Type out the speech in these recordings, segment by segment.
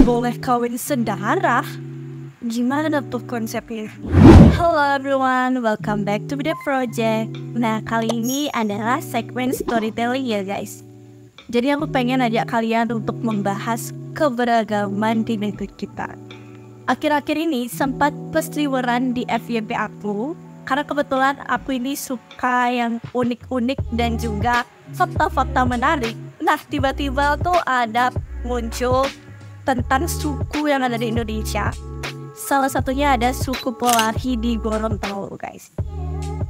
Boleh kawin sedarah? Gimana tuh konsepnya? Hello everyone, welcome back to the project. Nah, kali ini adalah segmen storytelling ya guys. Jadi aku pengen ajak kalian untuk membahas keberagaman di negeri kita. Akhir-akhir ini sempat berseliweran di FYP aku, karena kebetulan aku ini suka yang unik-unik dan juga fakta-fakta menarik. Nah, tiba-tiba tuh ada muncul tentang suku yang ada di Indonesia. Salah satunya ada suku Polari di Gorontalo, guys.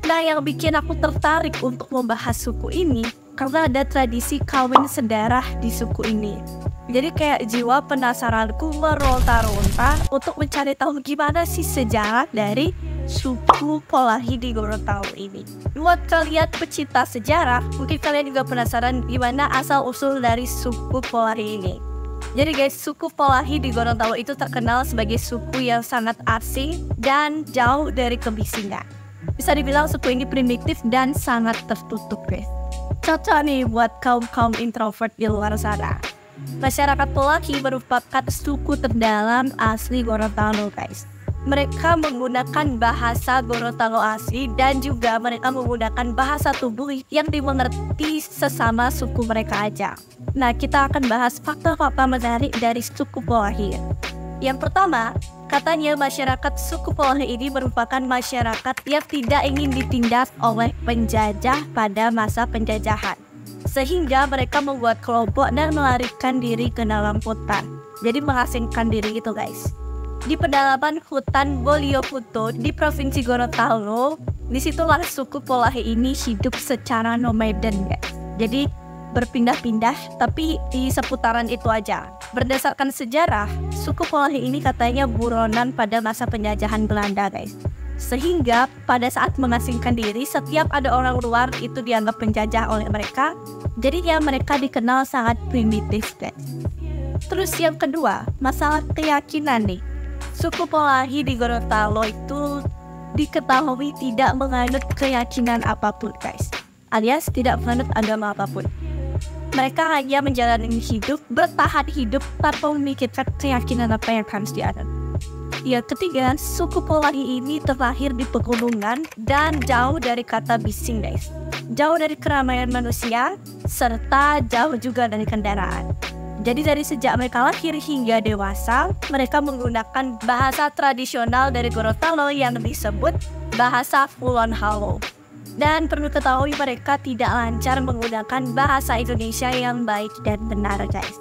Nah, yang bikin aku tertarik untuk membahas suku ini karena ada tradisi kawin sedarah di suku ini. Jadi kayak jiwa penasaranku meronta-ronta untuk mencari tahu gimana sih sejarah dari suku Polari di Gorontalo ini. Buat kalian pecinta sejarah, mungkin kalian juga penasaran gimana asal-usul dari suku Polari ini. Jadi guys, suku Polari di Gorontalo itu terkenal sebagai suku yang sangat asing dan jauh dari kebisingan. Bisa dibilang suku ini primitif dan sangat tertutup guys. Cocok nih buat kaum introvert di luar sana. Masyarakat Polari merupakan suku terdalam asli Gorontalo guys. Mereka menggunakan bahasa Gorontalo asli dan juga mereka menggunakan bahasa tubuh yang dimengerti sesama suku mereka aja. Nah, kita akan bahas fakta-fakta menarik dari suku Polari. Yang pertama, katanya masyarakat suku Polari ini merupakan masyarakat yang tidak ingin ditindas oleh penjajah pada masa penjajahan. Sehingga mereka membuat kelompok dan melarikan diri ke dalam hutan. Jadi mengasingkan diri itu guys. Di pedalaman hutan Bolioputo di Provinsi Gorontalo, disitulah suku Polari ini hidup secara nomaden guys. Jadi berpindah-pindah tapi di seputaran itu aja. Berdasarkan sejarah, suku Polari ini katanya buronan pada masa penjajahan Belanda guys. Sehingga pada saat mengasingkan diri, setiap ada orang luar itu dianggap penjajah oleh mereka. Jadi ya mereka dikenal sangat primitif guys. Terus yang kedua, masalah keyakinan nih. Suku Polari di Gorontalo itu diketahui tidak menganut keyakinan apapun guys, alias tidak menganut agama apapun. Mereka hanya menjalani hidup, bertahan hidup tanpa memikirkan keyakinan apa yang harus dianut. Yang ketiga, suku Polari ini terlahir di pegunungan dan jauh dari kata bising guys. Jauh dari keramaian manusia, serta jauh juga dari kendaraan. Jadi dari sejak mereka lahir hingga dewasa, mereka menggunakan bahasa tradisional dari Gorontalo yang disebut bahasa Kulon Halo. Dan perlu ketahui mereka tidak lancar menggunakan bahasa Indonesia yang baik dan benar guys.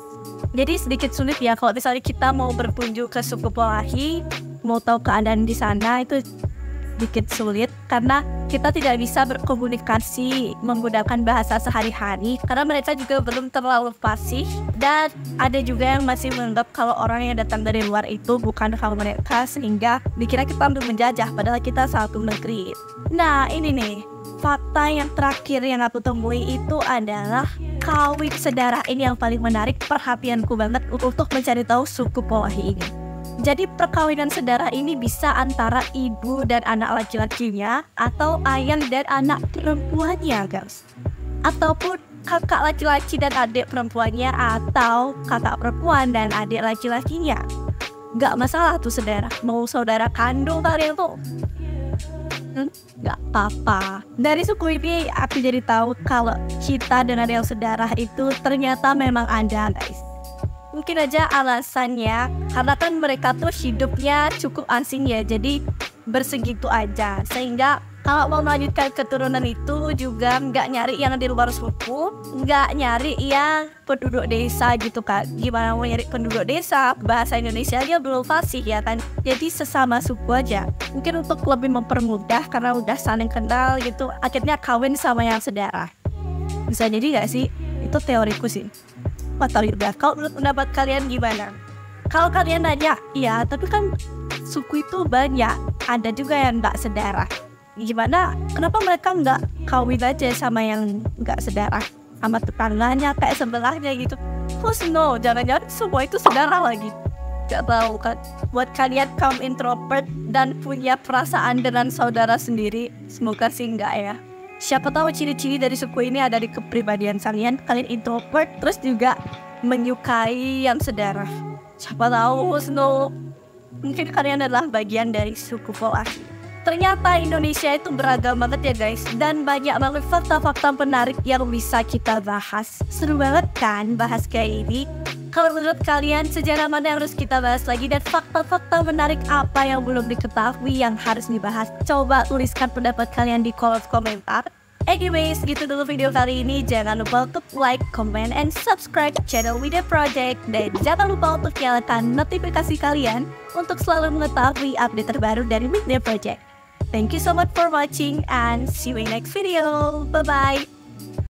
Jadi sedikit sulit ya kalau misalnya kita mau berkunjung ke suku Polari, mau tahu keadaan di sana itu sedikit sulit karena kita tidak bisa berkomunikasi menggunakan bahasa sehari-hari karena mereka juga belum terlalu fasih, dan ada juga yang masih menganggap kalau orang yang datang dari luar itu bukan kaum mereka sehingga dikira kita untuk menjajah padahal kita satu negeri. Nah ini nih fakta yang terakhir yang aku temui itu adalah kawin sedarah ini yang paling menarik perhatianku banget untuk mencari tahu suku Polari ini. Jadi perkawinan sedarah ini bisa antara ibu dan anak laki-lakinya atau ayah dan anak perempuannya guys. Ataupun kakak laki-laki dan adik perempuannya atau kakak perempuan dan adik laki-lakinya. Gak masalah tuh sedarah, mau saudara kandung kalian tuh. Gak apa-apa. Dari suku ini aku jadi tahu kalau kita dan ada yang sedarah itu ternyata memang ada guys. Mungkin aja alasannya karena kan mereka tuh hidupnya cukup asing ya, jadi bersegitu aja sehingga kalau mau melanjutkan keturunan itu juga nggak nyari yang di luar suku, nggak nyari yang penduduk desa gitu kan. Gimana mau nyari penduduk desa, bahasa Indonesia aja belum fasih ya kan, jadi sesama suku aja. Mungkin untuk lebih mempermudah karena udah saling kenal gitu, akhirnya kawin sama yang sedarah. Bisa jadi nggak sih? Itu teoriku sih. Atau juga, kalau menurut pendapat kalian gimana? Kalau kalian nanya, ya tapi kan suku itu banyak, ada juga yang nggak sedarah. Gimana? Kenapa mereka nggak kawin aja sama yang nggak sedarah? Sama tetangganya, kayak sebelahnya gitu. Who's no? Jangan-jangan semua itu sedarah lagi. Gak tahu kan. Buat kalian kaum introvert dan punya perasaan dengan saudara sendiri, semoga sih enggak ya. Siapa tahu ciri-ciri dari suku ini ada di kepribadian kalian introvert terus juga menyukai yang sedarah. Siapa tahu Snow, mungkin kalian adalah bagian dari suku Polaki. Ternyata Indonesia itu beragam banget ya guys, dan banyak banget fakta-fakta menarik yang bisa kita bahas. Seru banget kan bahas kayak ini? Kalau menurut kalian sejarah mana yang harus kita bahas lagi, dan fakta-fakta menarik apa yang belum diketahui yang harus dibahas? Coba tuliskan pendapat kalian di kolom komentar. Anyways, gitu dulu video kali ini. Jangan lupa untuk like, comment, and subscribe channel Widya Project. Dan jangan lupa untuk nyalakan notifikasi kalian untuk selalu mengetahui update terbaru dari Widya Project. Thank you so much for watching and see you in next video. Bye-bye.